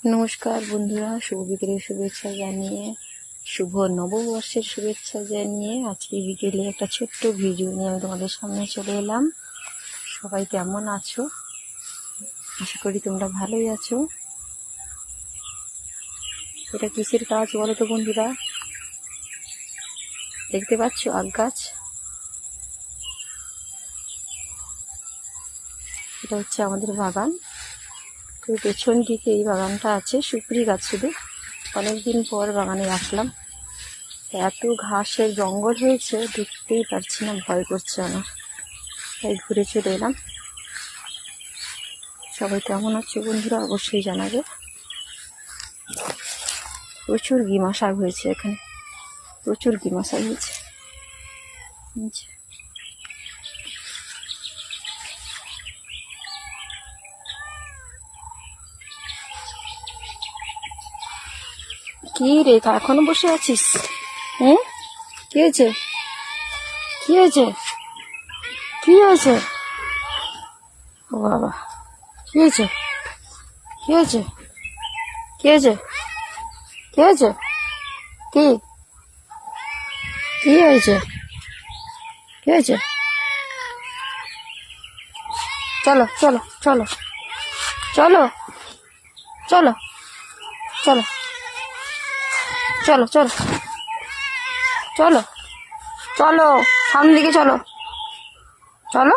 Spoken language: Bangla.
নমস্কার বন্ধুরা, শুভ বিকেলের শুভেচ্ছা জানিয়ে, শুভ নববর্ষের শুভেচ্ছা জানিয়ে আজকে বিকেলে একটা ছোট্ট ভিডিও নিয়ে আমি তোমাদের সামনে চলে এলাম। সবাই কেমন আছো? আশা করি তোমরা ভালোই আছো। এটা কিসের গাছ বলো তো বন্ধুরা? দেখতে পাচ্ছ আগ গাছ? এটা হচ্ছে আমাদের বাগান। তো পেছন দিকে এই বাগানটা আছে, সুপুরি গাছ। শুধু অনেকদিন পর বাগানে আসলাম। এত ঘাসের জঙ্গল হয়েছে, দেখতেই পারছি না, ভয় করছে আমার, তাই ঘুরে চলে এলাম। সবাই কেমন আছো বন্ধুরা অবশ্যই জানাবে। প্রচুর গিমা শাক হয়েছে এখানে, প্রচুর গিমা শাক হয়েছে। কি রে, এখনো বসে আছিস? হ্যাঁ, কি হয়েছে? কি হয়েছে? কি হয়েছে? ও বাবা, কি হয়েছে? কি হয়েছে? কি হয়েছে? কি হয়েছে? কি কি হয়েছে? কি হয়েছে? চলো চলো চলো চলো চলো চলো চলো চলো চলো চলো, সামনের দিকে চলো, চলো।